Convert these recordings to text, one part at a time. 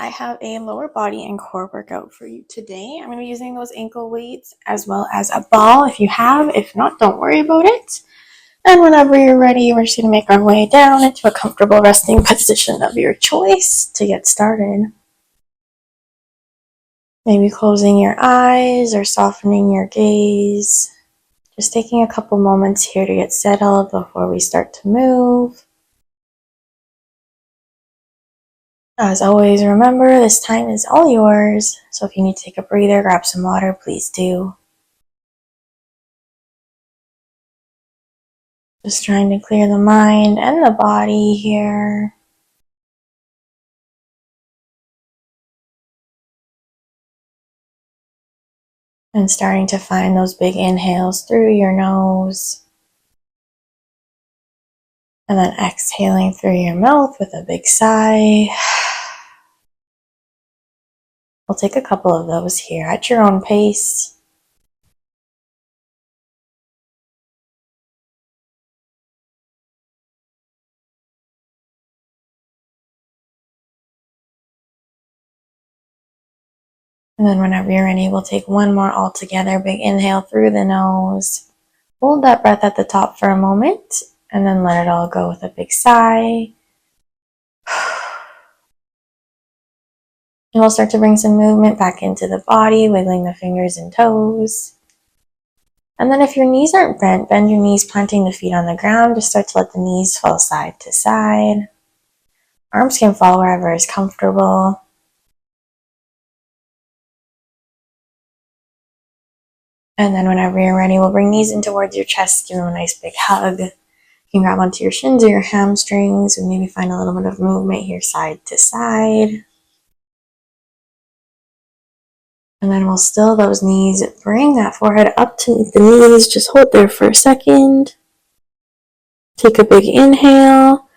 I have a lower body and core workout for you today. I'm going to be using those ankle weights as well as a ball if you have. If not, don't worry about it. And whenever you're ready, we're just going to make our way down into a comfortable resting position of your choice to get started. Maybe closing your eyes or softening your gaze. Just taking a couple moments here to get settled before we start to move. As always, remember, this time is all yours, so if you need to take a breather, grab some water, please do. Just trying to clear the mind and the body here. And starting to find those big inhales through your nose. And then exhaling through your mouth with a big sigh. We'll take a couple of those here at your own pace. And then whenever you're ready, we'll take one more all together. Big inhale through the nose. Hold that breath at the top for a moment, and then let it all go with a big sigh. And we'll start to bring some movement back into the body, wiggling the fingers and toes. And then if your knees aren't bent, bend your knees, planting the feet on the ground. Just start to let the knees fall side to side. Arms can fall wherever is comfortable. And then whenever you're ready, we'll bring knees in towards your chest, give them a nice big hug. You can grab onto your shins or your hamstrings and maybe find a little bit of movement here side to side. And then we'll still those knees, bring that forehead up to the knees, just hold there for a second. Take a big inhale,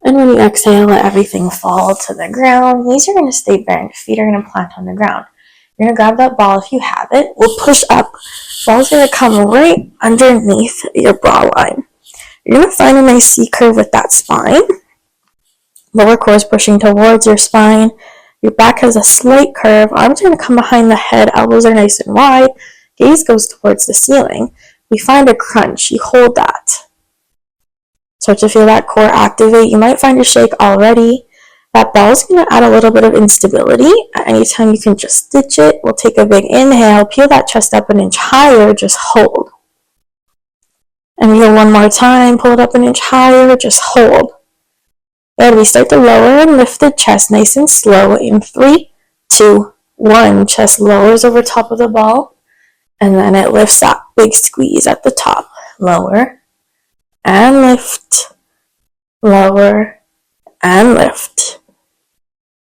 and when you exhale, let everything fall to the ground. Knees are going to stay bent, feet are going to plant on the ground. You're going to grab that ball if you have it. We'll push up. Ball's going to come right underneath your bra line. You're going to find a nice C curve with that spine. Lower core is pushing towards your spine. Your back has a slight curve. Arms are going to come behind the head. Elbows are nice and wide. Gaze goes towards the ceiling. We find a crunch. You hold that. Start to feel that core activate. You might find a shake already. That ball is going to add a little bit of instability. At any time, you can just stitch it. We'll take a big inhale. Peel that chest up an inch higher. Just hold. And we go one more time. Pull it up an inch higher. Just hold. And we start to lower and lift the chest nice and slow in 3, 2, 1. Chest lowers over top of the ball. And then it lifts up. Big squeeze at the top. Lower and lift. Lower and lift.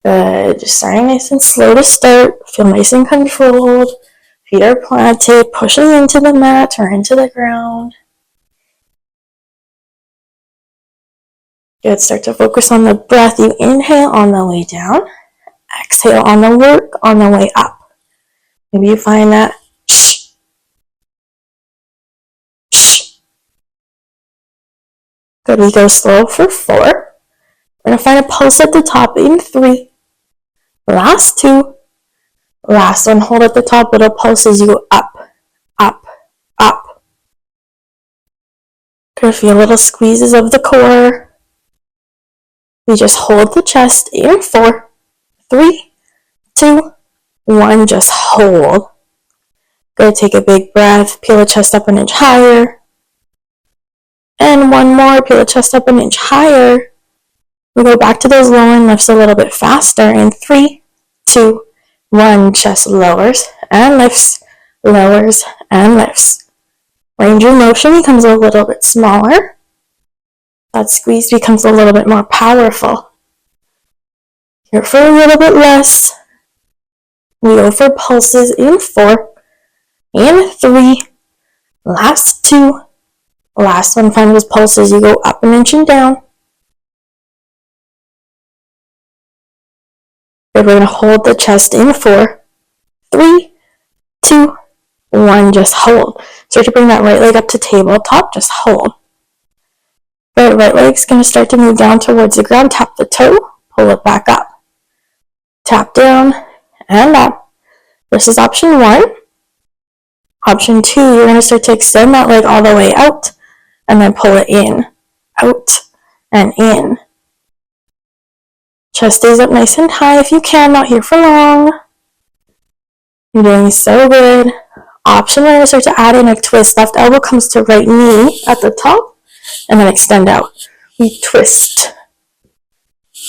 Good. Just starting nice and slow to start. Feel nice and controlled. Feet are planted, pushing into the mat or into the ground. Good. Start to focus on the breath. You inhale on the way down. Exhale on the work on the way up. Maybe you find that shh, shh. Good. We go slow for 4. We're going to find a pulse at the top in 3. Last 2. Last one. Hold at the top. Little pulse as you go up, up, up. Going to feel little squeezes of the core. We just hold the chest in 4, 3, 2, 1. Just hold. Good. Take a big breath. Peel the chest up an inch higher. And one more. Peel the chest up an inch higher. We go back to those lower lifts a little bit faster in 3, 2, 1. Chest lowers and lifts, lowers and lifts. Range of motion becomes a little bit smaller. That squeeze becomes a little bit more powerful. Here for a little bit less. We go for pulses in 4, in 3, last 2, last one. Find those pulses. You go up an inch and down. Good. We're going to hold the chest in 4, 3, 2, 1. Just hold. Start to bring that right leg up to tabletop. Just hold. Good. Right leg's going to start to move down towards the ground. Tap the toe. Pull it back up. tap down, and up. This is option 1. Option 2, you're going to start to extend that leg all the way out, and then pull it in, out, and in. Chest stays up nice and high if you can, not here for long. You're doing so good. Option 1, you're going to start to add in a twist. Left elbow comes to right knee at the top, and then extend out. We twist,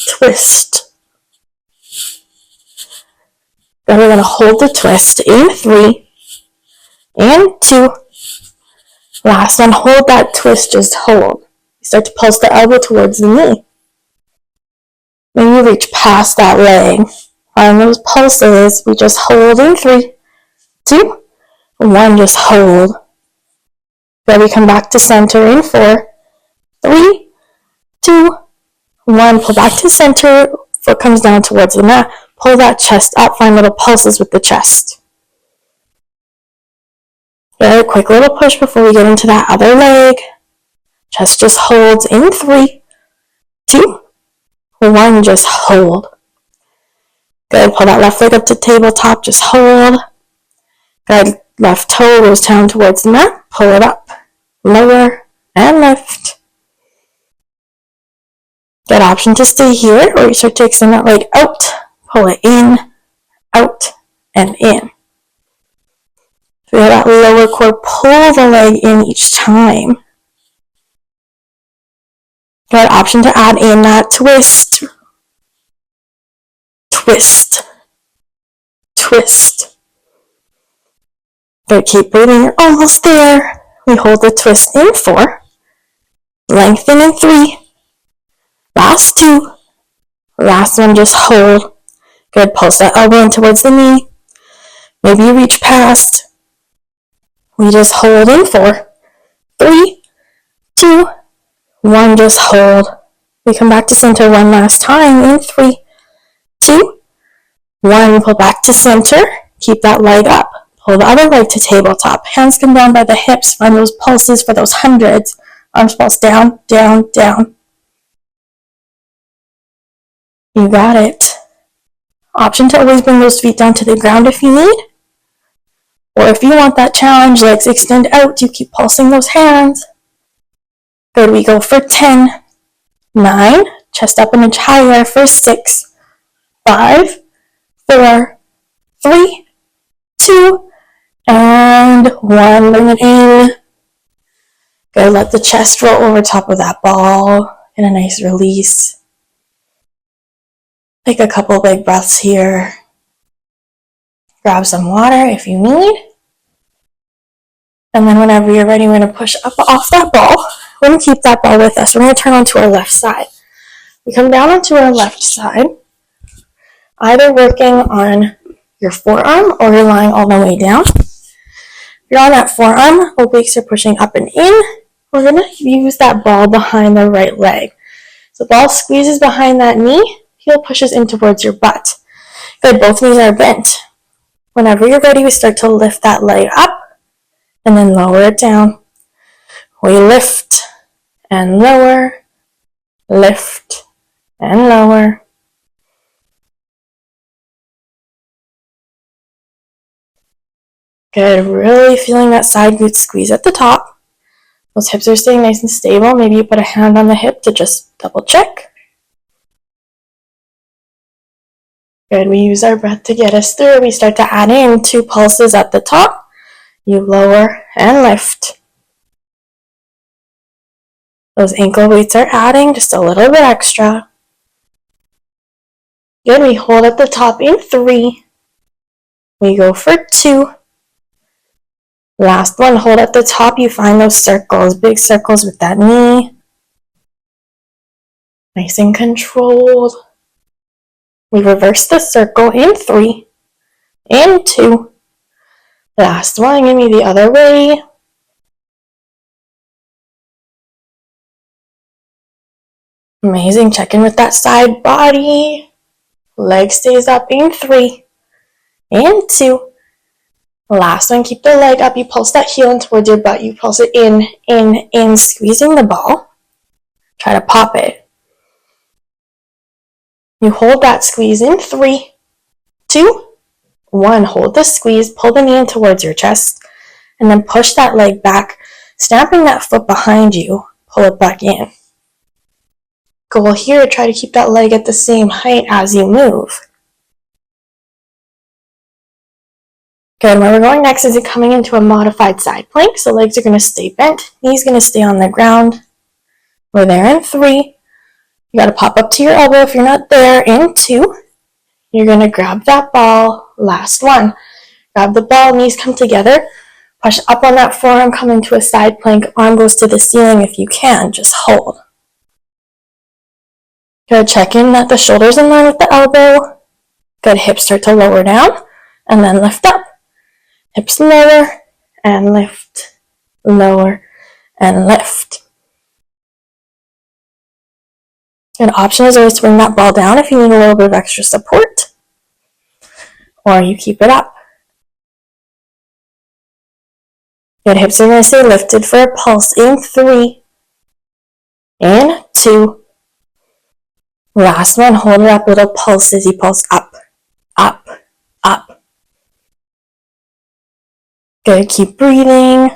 twist. Then we're going to hold the twist in 3, and 2. Last one, hold that twist, just hold. You start to pulse the elbow towards the knee. Then you reach past that leg. On those pulses, we just hold in 3, 2, 1, just hold. Then we come back to center in 4, 3, 2, 1, pull back to center, foot comes down towards the mat, pull that chest up, find little pulses with the chest. Good, quick little push before we get into that other leg. Chest just holds in 3, 2, 1, just hold. Good, pull that left leg up to tabletop, just hold. Good, left toe goes down towards the mat, pull it up, lower, and lift. Good option to stay here, or you start to extend that leg out, pull it in, out, and in. Feel that lower core, pull the leg in each time. Good option to add in that twist, twist, twist. Good, keep breathing, you're almost there. We hold the twist in 4, lengthen in 3, last 2, last one, just hold. Good, pulse that elbow in towards the knee. Maybe you reach past. We just hold in 4, 3, 2, 1, just hold. We come back to center one last time in 3, 2, 1, pull back to center, keep that leg up. Pull the other leg to tabletop. Hands come down by the hips. Find those pulses for those hundreds. Arms pulse down, down, down. You got it. Option to always bring those feet down to the ground if you need. Or if you want that challenge, legs extend out, you keep pulsing those hands. Good, we go for 10, 9, chest up an inch higher for 6, 5, 4, 3, 2, and 1, bring it in. Good, let the chest roll over top of that ball. Get a nice release. Take a couple big breaths here. Grab some water if you need. And then whenever you're ready, we're going to push up off that ball. We're going to keep that ball with us. We're going to turn onto our left side. We come down onto our left side, either working on your forearm or you're lying all the way down. If you're on that forearm, obliques are pushing up and in. We're going to use that ball behind the right leg. So the ball squeezes behind that knee, heel pushes in towards your butt. Good, both knees are bent. Whenever you're ready, we start to lift that leg up and then lower it down. We lift and lower, lift and lower. Good, really feeling that side glute squeeze at the top. Those hips are staying nice and stable. Maybe you put a hand on the hip to just double check. Good, we use our breath to get us through. We start to add in 2 pulses at the top. You lower and lift. Those ankle weights are adding just a little bit extra. Good, we hold at the top in 3. We go for 2. Last one, hold at the top. You find those circles, big circles with that knee. Nice and controlled. We reverse the circle in 3, and 2. Last one, give me the other way. Amazing, check in with that side body. Leg stays up in 3, and 2. Last one, keep the leg up. You pulse that heel in towards your butt. You pulse it in, squeezing the ball. Try to pop it. You hold that squeeze in 3, 2, 1. Hold the squeeze, pull the knee in towards your chest, and then push that leg back, snapping that foot behind you, pull it back in. Goal here, try to keep that leg at the same height as you move. Good, where we're going next is coming into a modified side plank, so legs are going to stay bent, knees going to stay on the ground. We're there in 3. You got to pop up to your elbow if you're not there. In 2, you're going to grab that ball. Last 1. Grab the ball, knees come together, push up on that forearm, come into a side plank, arm goes to the ceiling if you can, just hold. Good, check in that the shoulder's in line with the elbow. Good, hips start to lower down, and then lift up. Hips lower, and lift, lower, and lift. An option is always to bring that ball down if you need a little bit of extra support, or you keep it up. Good, hips are going to stay lifted for a pulse in 3, in 2. Last 1, hold it up, little pulse as you pulse up, up, up. Good, keep breathing.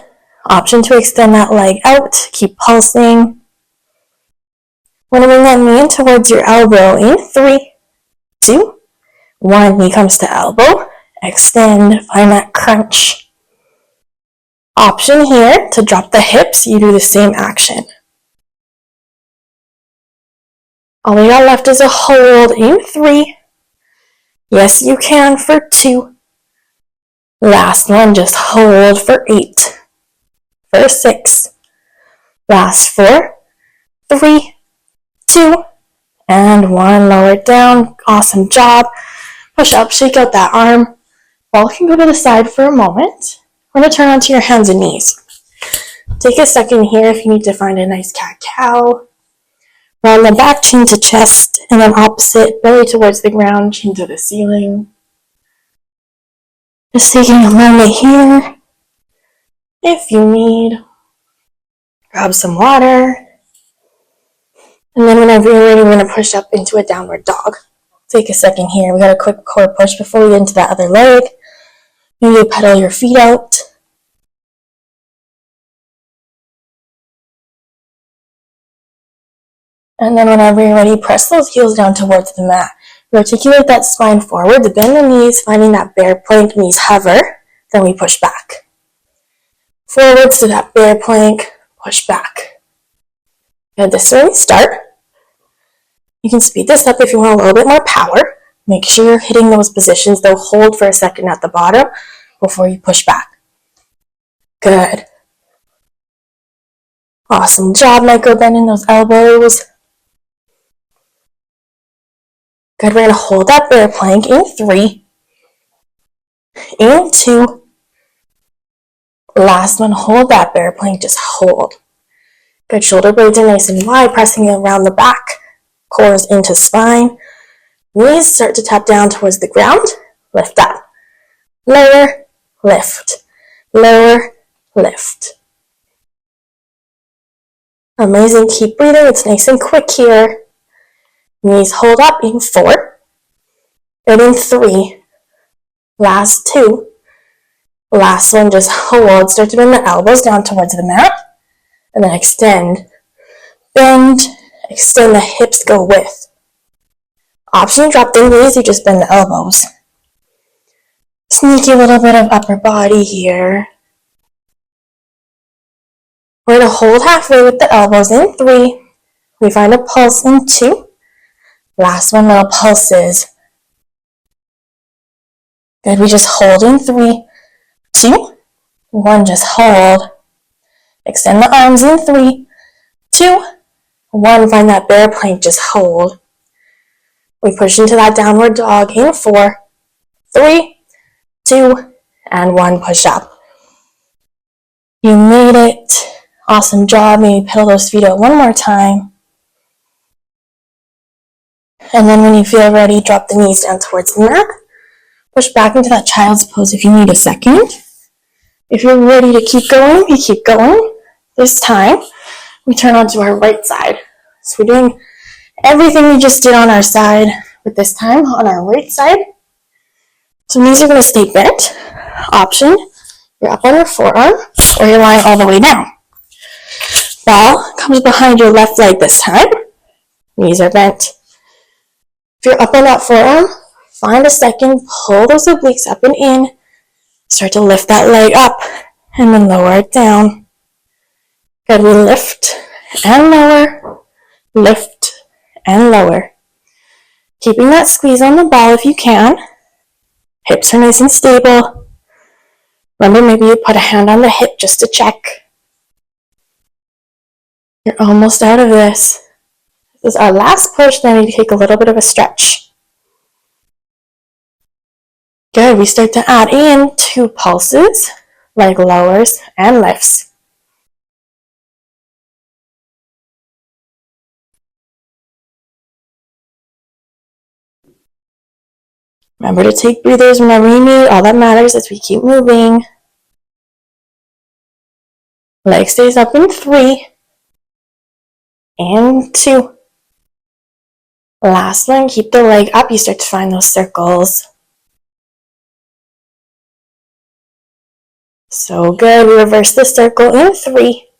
Option to extend that leg out, keep pulsing. Want to bring that knee in towards your elbow in 3, 2, 1. Knee comes to elbow, extend, find that crunch. Option here to drop the hips, you do the same action. All we got left is a hold in 3. Yes, you can for 2. Last 1, just hold for 8. For 6. Last 4, 3, 2, and 1. Lower it down. Awesome job. Push up, shake out that arm. Ball can go to the side for a moment. We're going to turn onto your hands and knees. Take a second here if you need to find a nice cat-cow. Round the back, chin to chest, and then opposite, belly towards the ground, chin to the ceiling. Just taking a moment here. If you need, grab some water. And then whenever you're ready, we're going to push up into a downward dog. Take a second here. We got a quick core push before we get into that other leg. Maybe you pedal your feet out. And then whenever you're ready, press those heels down towards the mat. Articulate that spine forward, bend the knees, finding that bear plank, knees hover, then we push back. Forwards to that bear plank, push back. And this is where we start. You can speed this up if you want a little bit more power. Make sure you're hitting those positions, though hold for a second at the bottom before you push back. Good. Awesome job, micro bending those elbows. Good, we're going to hold that bear plank in 3, in 2. Last 1, hold that bear plank, just hold. Good, shoulder blades are nice and wide, pressing around the back, cores into spine. Knees start to tap down towards the ground, lift up. Lower, lift. Lower, lift. Amazing, keep breathing, it's nice and quick here. Knees hold up in 4, and in 3, last 2, last 1, just hold, start to bend the elbows down towards the mat, and then extend, bend, extend the hips, go with. Option, drop the knees, you just bend the elbows. Sneaky little bit of upper body here. We're going to hold halfway with the elbows in 3, we find a pulse in 2, last 1, little pulses. Good, we just hold in 3, 2, 1, just hold. Extend the arms in 3, 2, 1, find that bear plank, just hold. We push into that downward dog in 4, 3, 2, and 1, push up. You made it. Awesome job. Maybe pedal those feet out one more time. And then when you feel ready, drop the knees down towards the mat. Push back into that child's pose if you need a second. If you're ready to keep going, we keep going. This time, we turn onto our right side. So we're doing everything we just did on our side, but this time on our right side. So knees are going to stay bent. Option, you're up on your forearm or you're lying all the way down. Ball comes behind your left leg this time. Knees are bent. If you're up on that forearm, find a second, pull those obliques up and in. Start to lift that leg up and then lower it down. Good, we lift and lower, lift and lower. Keeping that squeeze on the ball if you can. Hips are nice and stable. Remember, maybe you put a hand on the hip just to check. You're almost out of this. This is our last push, then we take a little bit of a stretch. Good, we start to add in 2 pulses, leg lowers and lifts. Remember to take breathers whenever you need. All that matters is we keep moving. Leg stays up in 3 and 2. Last one, keep the leg up. You start to find those circles. So good. We reverse the circle in 3.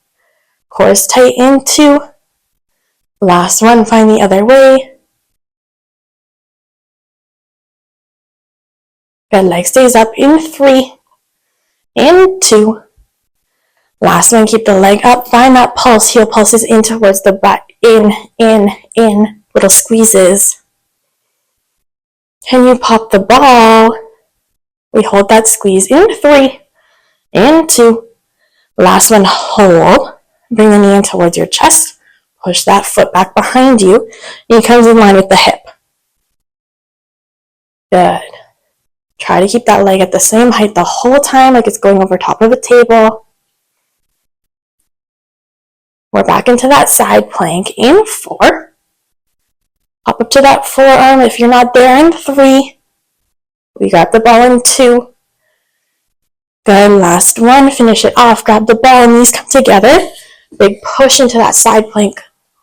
Cores tight in 2. Last one, find the other way. Good, leg stays up in 3 and 2. Last one, keep the leg up. Find that pulse. Heel pulses in towards the butt. In. Little squeezes. Can you pop the ball? We hold that squeeze in 3 and 2. Last one, hold. Bring the knee in towards your chest. Push that foot back behind you. Knee comes in line with the hip. Good. Try to keep that leg at the same height the whole time, like it's going over top of a table. We're back into that side plank in 4. Hop up to that forearm. If you're not there, in 3. We got the ball in 2. Good, last one. Finish it off. Grab the ball and knees come together. Big push into that side plank.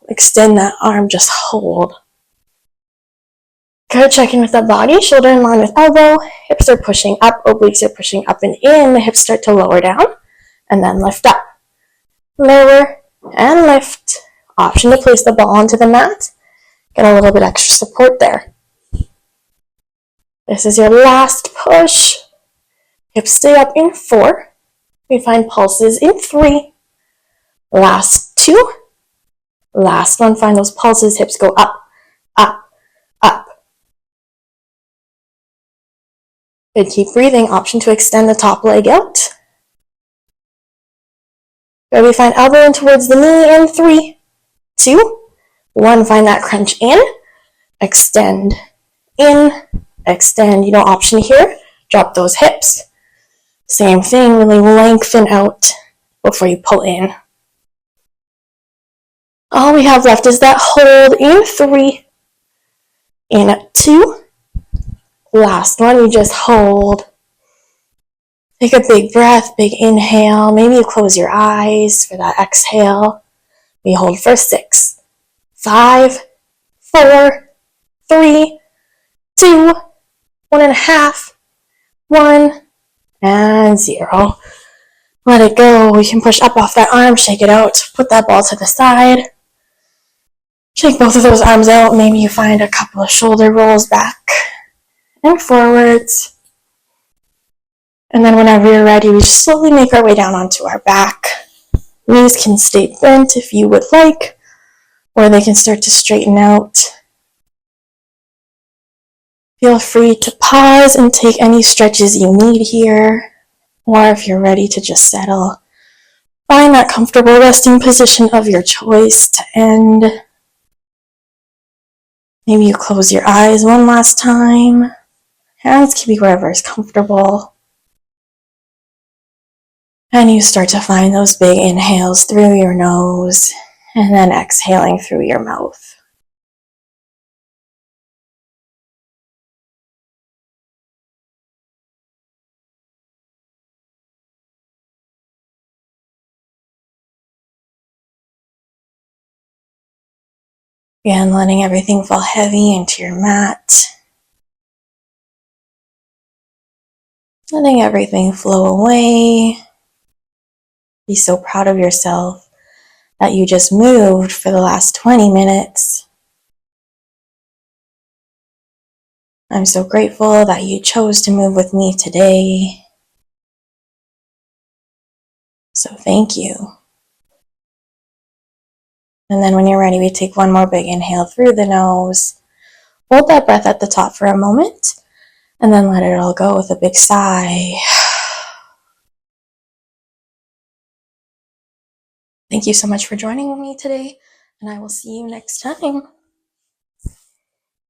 Extend that arm, just hold. Good, check in with the body. Shoulder in line with elbow. Hips are pushing up. Obliques are pushing up and in. The hips start to lower down and then lift up. Lower and lift. Option to place the ball onto the mat. Get a little bit extra support there. This is your last push. Hips stay up in 4. We find pulses in 3. Last 2. Last one, find those pulses. Hips go up, up, up. Good, keep breathing. Option to extend the top leg out. Good, we find elbow in towards the knee in 3, 2, 1. Find that crunch in. Extend, in, extend. Option here. Drop those hips. Same thing, really lengthen out before you pull in. All we have left is that hold in 3, in 2. Last one, you just hold. Take a big breath, big inhale. Maybe you close your eyes for that exhale. We hold for 6, 5, 4, 3, 2, 1.5, 1, and 0. Let it go. We can push up off that arm, shake it out, put that ball to the side. Shake both of those arms out. Maybe you find a couple of shoulder rolls back and forwards. And then whenever you're ready, we just slowly make our way down onto our back. Knees can stay bent if you would like, or they can start to straighten out. Feel free to pause and take any stretches you need here, or if you're ready to just settle, find that comfortable resting position of your choice to end. Maybe you close your eyes one last time. Hands can be wherever is comfortable. And you start to find those big inhales through your nose and then exhaling through your mouth. Again, letting everything fall heavy into your mat. letting everything flow away. Be so proud of yourself that you just moved for the last 20 minutes. I'm so grateful that you chose to move with me today. So thank you. And then when you're ready, we take one more big inhale through the nose. Hold that breath at the top for a moment, and then let it all go with a big sigh. Thank you so much for joining me today, and I will see you next time.